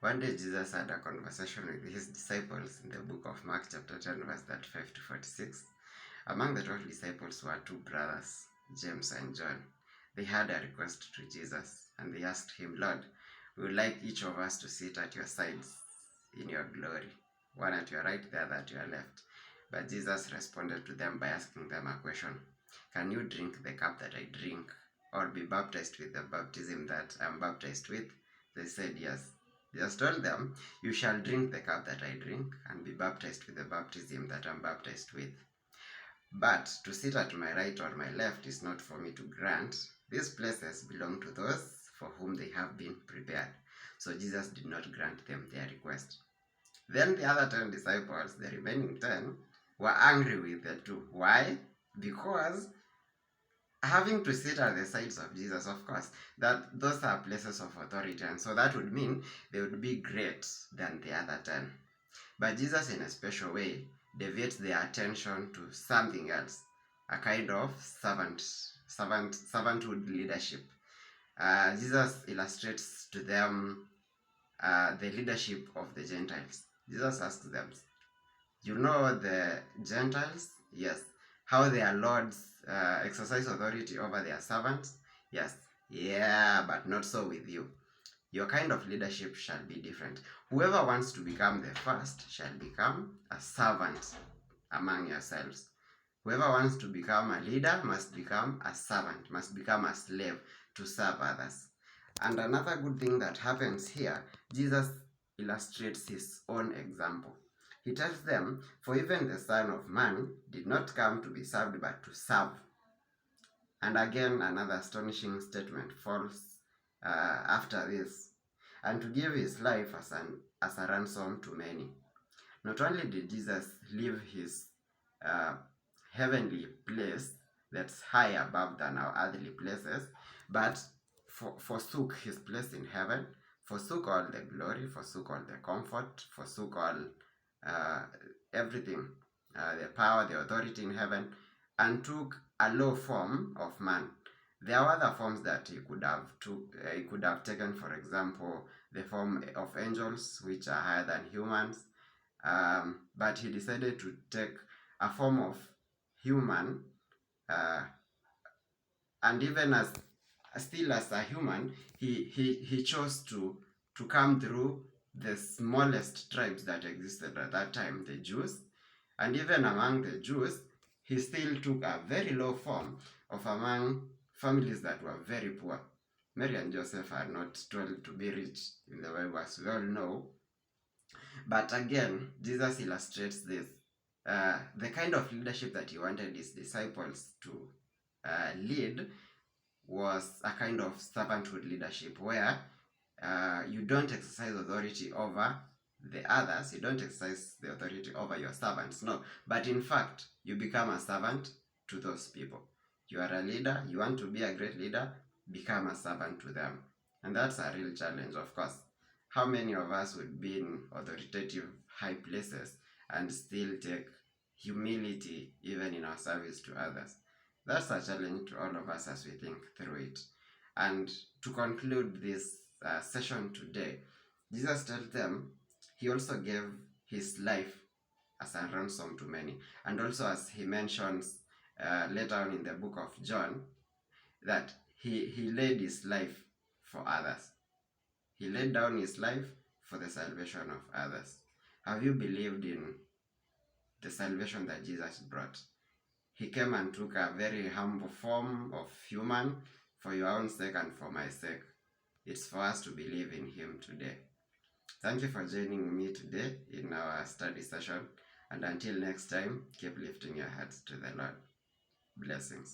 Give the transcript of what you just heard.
One day Jesus had a conversation with his disciples in the book of Mark chapter 10 verse 35 to 46. Among the 12 disciples were two brothers, James and John. They had a request to Jesus, and they asked him, Lord, we would like each of us to sit at your sides in your glory, one at your right, the other at your left. But Jesus responded to them by asking them a question. Can you drink the cup that I drink, or be baptized with the baptism that I am baptized with? They said yes. Jesus told them, you shall drink the cup that I drink, and be baptized with the baptism that I am baptized with. But to sit at my right or my left is not for me to grant. These places belong to those for whom they have been prepared. So Jesus did not grant them their request. Then the other 10 disciples, the remaining 10, were angry with the two. Why? Because having to sit at the sides of Jesus, of course, that those are places of authority, and so that would mean they would be greater than the other 10. But Jesus, in a special way, deviates their attention to something else, a kind of servanthood leadership. Jesus illustrates to them the leadership of the Gentiles. Jesus asks them, you know the Gentiles? Yes. How their lords exercise authority over their servants? Yes. Yeah, but not so with you. Your kind of leadership shall be different. Whoever wants to become the first shall become a servant among yourselves. Whoever wants to become a leader must become a servant, must become a slave to serve others. And another good thing that happens here, Jesus illustrates his own example. He tells them, for even the Son of Man did not come to be served but to serve. And again, another astonishing statement falls after this, and to give his life as a ransom to many. Not only did Jesus leave his heavenly place that's high above than our earthly places, but forsook his place in heaven, forsook all the glory, forsook all the comfort, forsook all everything, the power, the authority in heaven, and took a low form of man. There are other forms that he could have taken, for example, the form of angels, which are higher than humans, but he decided to take a form of human, and even as a human, he chose to come through the smallest tribes that existed at that time, the Jews. And even among the Jews, he still took a very low form of among families that were very poor. Mary and Joseph are not told to be rich in the Bible, as we all know. But again, Jesus illustrates this. The kind of leadership that he wanted his disciples to lead was a kind of servanthood leadership, where you don't exercise authority over the others, you don't exercise the authority over your servants, no, but in fact, you become a servant to those people. You are a leader, you want to be a great leader, become a servant to them. And that's a real challenge, of course. How many of us would be in authoritative high places and still take humility even in our service to others? That's a challenge to all of us as we think through it. And to conclude this session today, Jesus tells them he also gave his life as a ransom to many. And also, as he mentions later on in the book of John, that he laid his life for others. He laid down his life for the salvation of others. Have you believed in the salvation that Jesus brought? He came and took a very humble form of human for your own sake and for my sake. It's for us to believe in him today. Thank you for joining me today in our study session. And until next time, keep lifting your hearts to the Lord. Blessings.